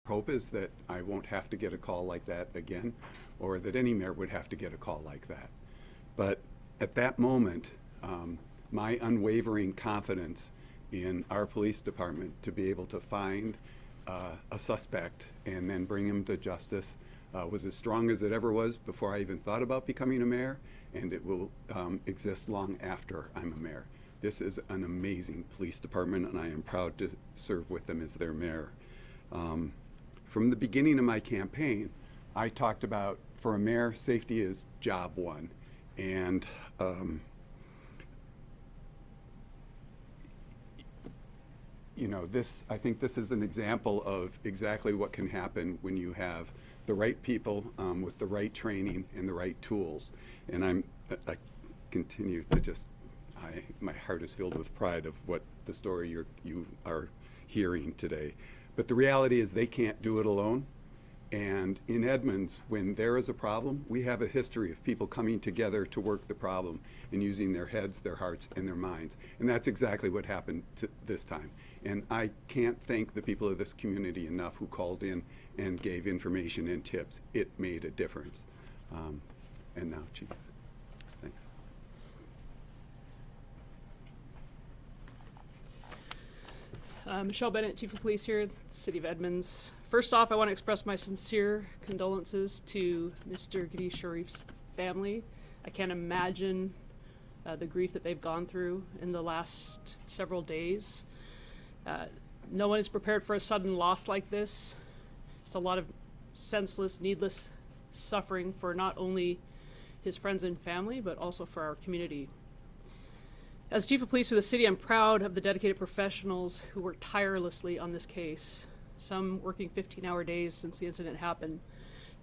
hope is that I won't have to get a call like that again, or that any mayor would have to get a call like that. But at that moment, my unwavering confidence in our police department to be able to find a suspect and then bring him to justice was as strong as it ever was before I even thought about becoming a mayor, and it will exist long after I'm a mayor. This is an amazing police department, and I am proud to serve with them as their mayor. From the beginning of my campaign, I talked about, for a mayor, safety is job one. And you know, I think this is an example of exactly what can happen when you have the right people with the right training and the right tools. And I continue to just, my heart is filled with pride of what the story you are hearing today. But the reality is they can't do it alone. And in Edmonds, when there is a problem, we have a history of people coming together to work the problem and using their heads, their hearts, and their minds. And that's exactly what happened this time. And I can't thank the people of this community enough who called in and gave information and tips. It made a difference. And now, Chief, thanks. Michelle Bennett, Chief of Police here at the City of Edmonds. First off, I want to express my sincere condolences to Mr. Gadi Sharif's family. I can't imagine the grief that they've gone through in the last several days. No one is prepared for a sudden loss like this. It's a lot of senseless, needless suffering for not only his friends and family, but also for our community. As Chief of Police for the city, I'm proud of the dedicated professionals who worked tirelessly on this case, some working 15-hour days since the incident happened.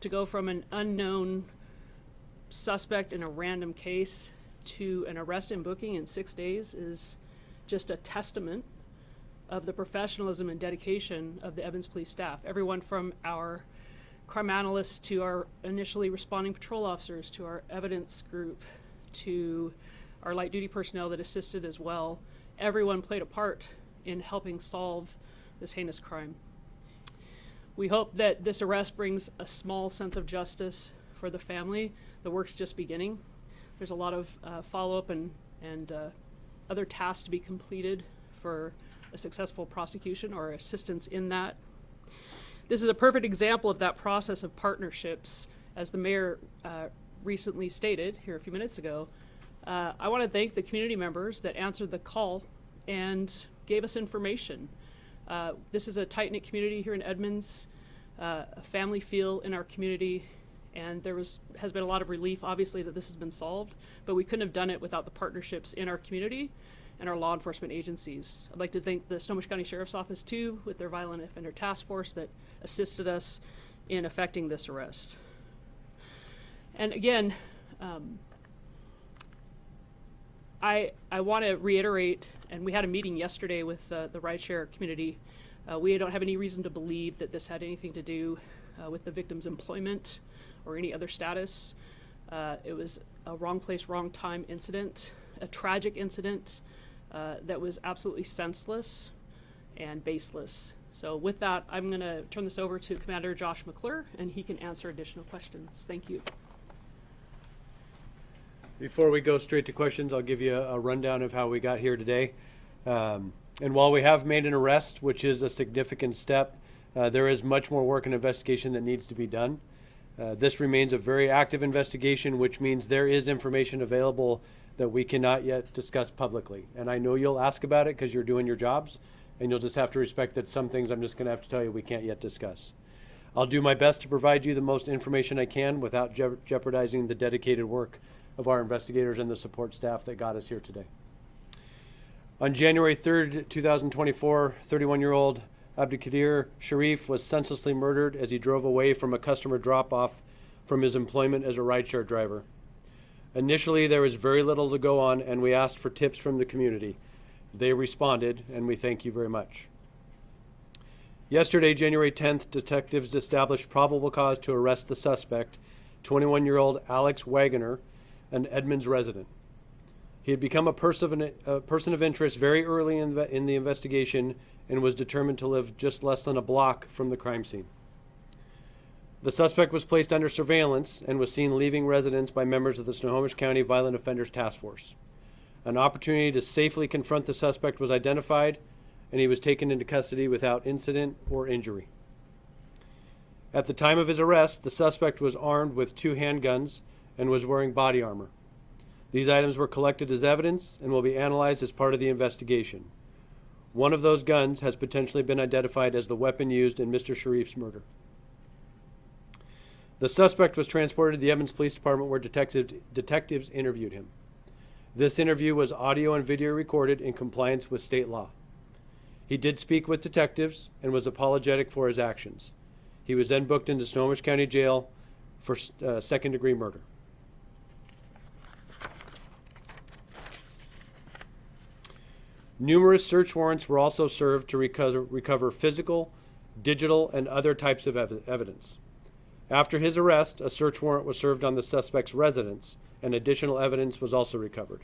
To go from an unknown suspect in a random case to an arrest and booking in 6 days is just a testament of the professionalism and dedication of the Edmonds Police staff. Everyone from our crime analysts to our initially responding patrol officers to our evidence group to our light duty personnel that assisted as well. Everyone played a part in helping solve this heinous crime. We hope that this arrest brings a small sense of justice for the family. The work's just beginning. There's a lot of follow-up and other tasks to be completed for a successful prosecution or assistance in that. This is a perfect example of that process of partnerships. As the mayor recently stated here a few minutes ago, I want to thank the community members that answered the call and gave us information. This is a tight-knit community here in Edmonds, a family feel in our community, and there has been a lot of relief, obviously, that this has been solved, but we couldn't have done it without the partnerships in our community and our law enforcement agencies. I'd like to thank the Snohomish County Sheriff's Office, too, with their Violent Offender Task Force that assisted us in effecting this arrest. And again, I want to reiterate, and we had a meeting yesterday with the rideshare community. We don't have any reason to believe that this had anything to do with the victim's employment or any other status. It was a wrong place, wrong time incident, a tragic incident that was absolutely senseless and baseless. So with that, I'm going to turn this over to Commander Josh McClure, and he can answer additional questions. Thank you. Before we go straight to questions, I'll give you a rundown of how we got here today. And while we have made an arrest, which is a significant step, there is much more work and investigation that needs to be done. This remains a very active investigation, which means there is information available that we cannot yet discuss publicly. And I know you'll ask about it because you're doing your jobs, and you'll just have to respect that some things I'm just going to have to tell you we can't yet discuss. I'll do my best to provide you the most information I can without jeopardizing the dedicated work of our investigators and the support staff that got us here today. On January 3rd, 2024, 31-year-old Abdikadir Sharif was senselessly murdered as he drove away from a customer drop-off from his employment as a rideshare driver. Initially, there was very little to go on, and we asked for tips from the community. They responded, and we thank you very much. Yesterday, January 10th, detectives established probable cause to arrest the suspect, 21-year-old Alex Wagoner, an Edmonds resident. He had become a person of interest very early in the investigation and was determined to live just less than a block from the crime scene. The suspect was placed under surveillance and was seen leaving residence by members of the Snohomish County Violent Offenders Task Force. An opportunity to safely confront the suspect was identified, and he was taken into custody without incident or injury. At the time of his arrest, the suspect was armed with 2 handguns and was wearing body armor. These items were collected as evidence and will be analyzed as part of the investigation. One of those guns has potentially been identified as the weapon used in Mr. Sharif's murder. The suspect was transported to the Edmonds Police Department where detectives interviewed him. This interview was audio and video recorded in compliance with state law. He did speak with detectives and was apologetic for his actions. He was then booked into Snohomish County Jail for second-degree murder. Numerous search warrants were also served to recover physical, digital, and other types of evidence. After his arrest, a search warrant was served on the suspect's residence, and additional evidence was also recovered.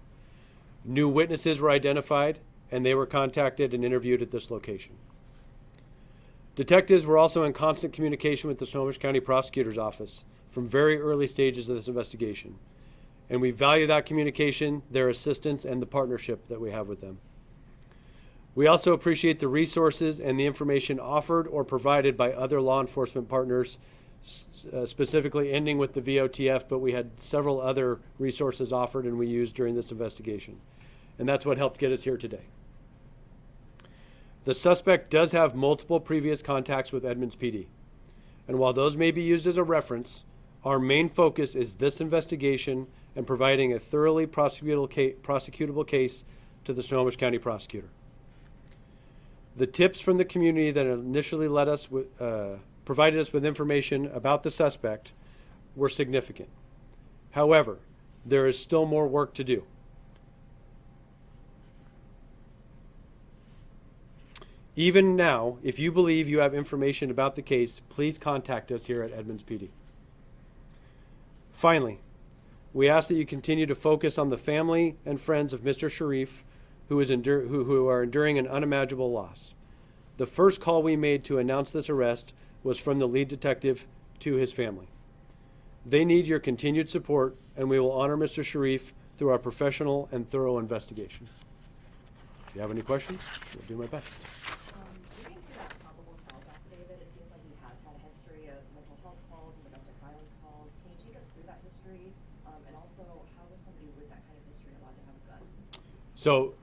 New witnesses were identified, and they were contacted and interviewed at this location. Detectives were also in constant communication with the Snohomish County Prosecutor's Office from very early stages of this investigation, and we value that communication, their assistance, and the partnership that we have with them. We also appreciate the resources and the information offered or provided by other law enforcement partners, specifically ending with the VOTF, but we had several other resources offered and we used during this investigation. And that's what helped get us here today. The suspect does have multiple previous contacts with Edmonds PD. And while those may be used as a reference, our main focus is this investigation and providing a thoroughly prosecutable case to the Snohomish County prosecutor. The tips from the community that initially provided us with information about the suspect were significant. However, there is still more work to do. Even now, if you believe you have information about the case, please contact us here at Edmonds PD. Finally, we ask that you continue to focus on the family and friends of Mr. Sharif who are enduring an unimaginable loss. The first call we made to announce this arrest was from the lead detective to his family. They need your continued support, and we will honor Mr. Sharif through our professional and thorough investigation. If you have any questions, I'll do my best. Reading through that probable cause affidavit, it seems like he has had a history of mental health calls and domestic violence calls. Can you take us through that history? And also, how was somebody with that kind of history allowed to have a gun? So,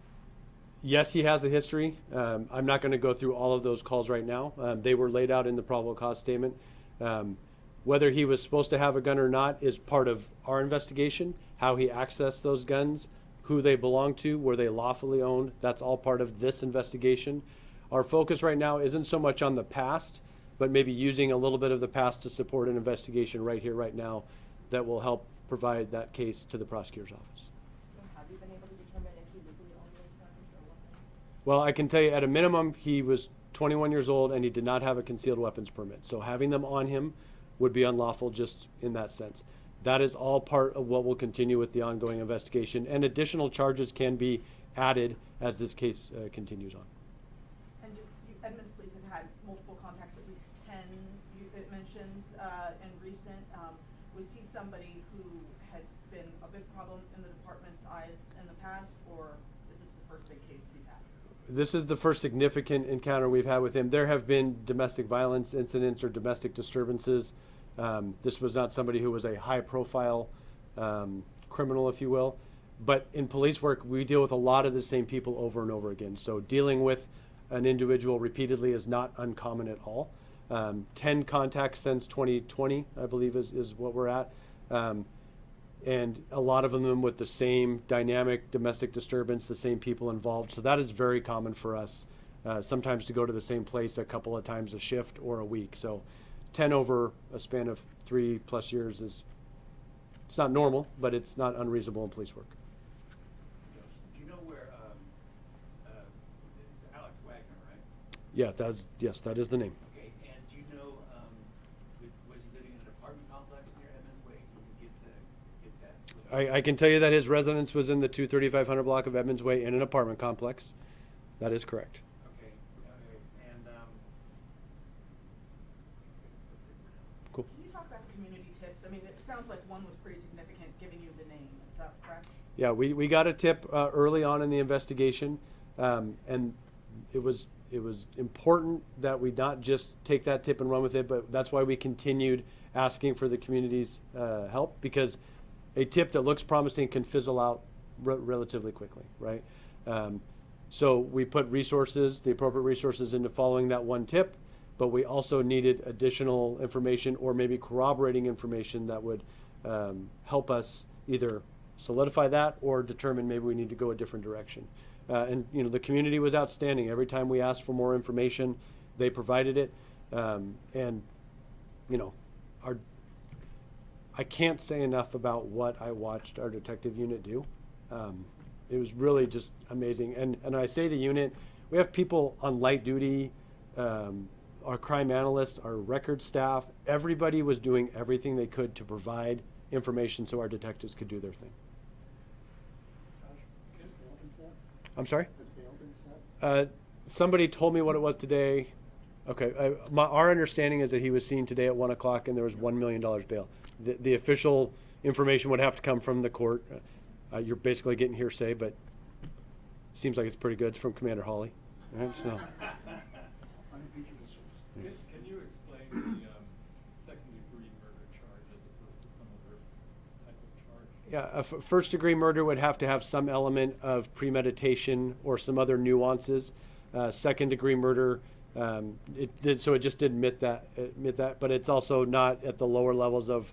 yes, he has a history. I'm not going to go through all of those calls right now. They were laid out in the probable cause statement. Whether he was supposed to have a gun or not is part of our investigation. How he accessed those guns, who they belong to, were they lawfully owned, that's all part of this investigation. Our focus right now isn't so much on the past, but maybe using a little bit of the past to support an investigation right here, right now, that will help provide that case to the prosecutor's office. So have you been able to determine if he legally owned those weapons or weapons? Well, I can tell you at a minimum, he was 21 years old and he did not have a concealed weapons permit. So having them on him would be unlawful just in that sense. That is all part of what will continue with the ongoing investigation, and additional charges can be added as this case continues on. And Edmonds Police have had multiple contacts, at least 10, it mentions, in recent. Was he somebody who had been a big problem in the department's eyes in the past, or is this the first big case he's had? This is the first significant encounter we've had with him. There have been domestic violence incidents or domestic disturbances. This was not somebody who was a high-profile criminal, if you will. But in police work, we deal with a lot of the same people over and over again. So dealing with an individual repeatedly is not uncommon at all. 10 contacts since 2020, I believe, is what we're at. And a lot of them with the same dynamic domestic disturbance, the same people involved. So that is very common for us, sometimes to go to the same place a couple of times a shift or a week. So 10 over a span of 3+ years it's not normal, but it's not unreasonable in police work. Do you know where, it's Alex Wagner, right? Yeah, yes, that is the name. Okay, and do you know, was he living in an apartment complex near Edmonds Way? Can you get that? I can tell you that his residence was in the 23500 block of Edmonds Way in an apartment complex. That is correct. Okay, Cool. Can you talk about the community tips? I mean, it sounds like one was pretty significant, giving you the name. Is that correct? Yeah, we got a tip early on in the investigation, and it was important that we not just take that tip and run with it, but that's why we continued asking for the community's help, because a tip that looks promising can fizzle out relatively quickly, right? So we put resources, the appropriate resources, into following that one tip, but we also needed additional information or maybe corroborating information that would help us either solidify that or determine maybe we need to go a different direction. And you know, the community was outstanding. Every time we asked for more information, they provided it. And you know, I can't say enough about what I watched our detective unit do. It was really just amazing. And I say the unit, we have people on light duty, our crime analysts, our record staff, everybody was doing everything they could to provide information so our detectives could do their thing. I'm sorry? Somebody told me what it was today. Okay, our understanding is that he was seen today at 1 o'clock and there was $1 million bail. The official information would have to come from the court. You're basically getting hearsay, but seems like it's pretty good. It's from Commander Hawley. Right? So. Can you explain the second-degree murder charge as opposed to some other type of charge? Yeah, first-degree murder would have to have some element of premeditation or some other nuances. Second-degree murder, so it just did admit that, but it's also not at the lower levels of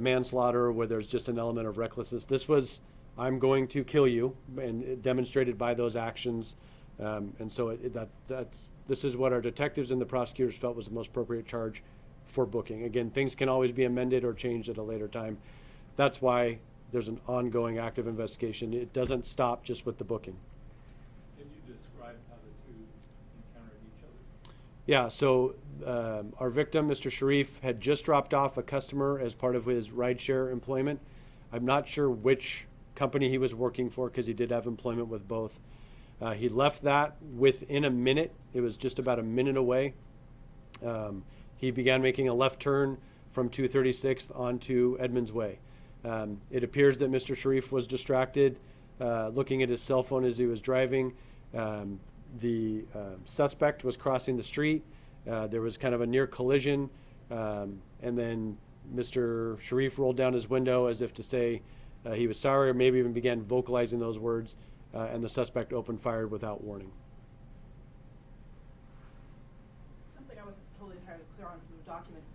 manslaughter where there's just an element of recklessness. This was, I'm going to kill you, and it demonstrated by those actions, and so this is what our detectives and the prosecutors felt was the most appropriate charge for booking. Again, things can always be amended or changed at a later time. That's why there's an ongoing active investigation. It doesn't stop just with the booking. Can you describe how the two encountered each other? Yeah, so our victim, Mr. Sharif, had just dropped off a customer as part of his rideshare employment. I'm not sure which company he was working for because he did have employment with both. He left that within a minute. It was just about a minute away. He began making a left turn from 236th onto Edmonds Way. It appears that Mr. Sharif was distracted, looking at his cell phone as he was driving. The suspect was crossing the street. There was kind of a near collision, and then Mr. Sharif rolled down his window as if to say he was sorry, or maybe even began vocalizing those words, and the suspect opened fire without warning. Something I wasn't totally entirely clear on from the documents.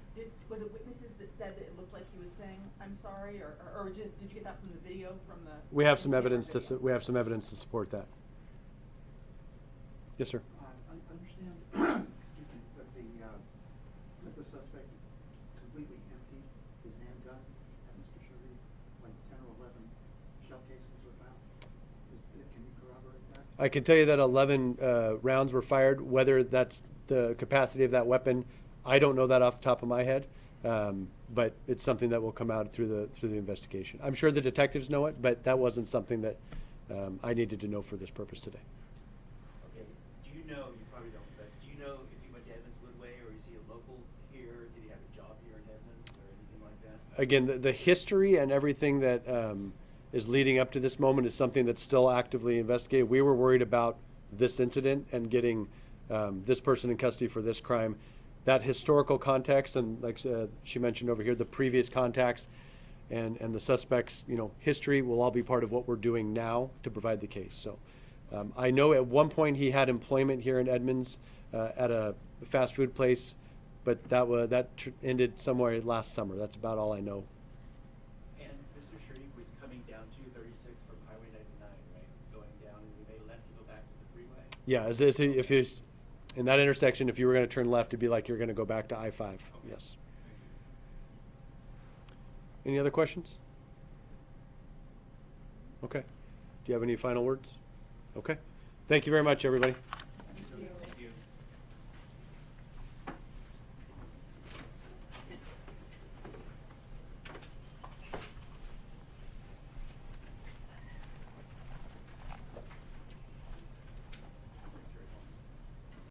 Was it witnesses that said that it looked like he was saying, "I'm sorry," or just did you get that from the video from the? We have some evidence to support that. Yes, sir. I understand, excuse me, that the suspect completely emptied his handgun at Mr. Sharif, like 10 or 11 shell casings were found. Can you corroborate that? I can tell you that 11 rounds were fired. Whether that's the capacity of that weapon, I don't know that off the top of my head, but it's something that will come out through the investigation. I'm sure the detectives know it, but that wasn't something that I needed to know for this purpose today. Okay, do you know, you probably don't, but do you know if he went to Edmonds Woodway, or is he a local here? Did he have a job here in Edmonds or anything like that? Again, the history and everything that is leading up to this moment is something that's still actively investigated. We were worried about this incident and getting this person in custody for this crime. That historical context, and like she mentioned over here, the previous contacts and the suspect's history will all be part of what we're doing now to provide the case. So I know at one point he had employment here in Edmonds at a fast food place, but that ended somewhere last summer. That's about all I know. And Mr. Sharif was coming down 236 from Highway 99, right? Going down, and we made a left to go back to the freeway? Yeah, if he's in that intersection, if you were going to turn left, it'd be like you're going to go back to I-5. Okay. Yes. Any other questions? Okay. Do you have any final words? Okay. Thank you very much, everybody.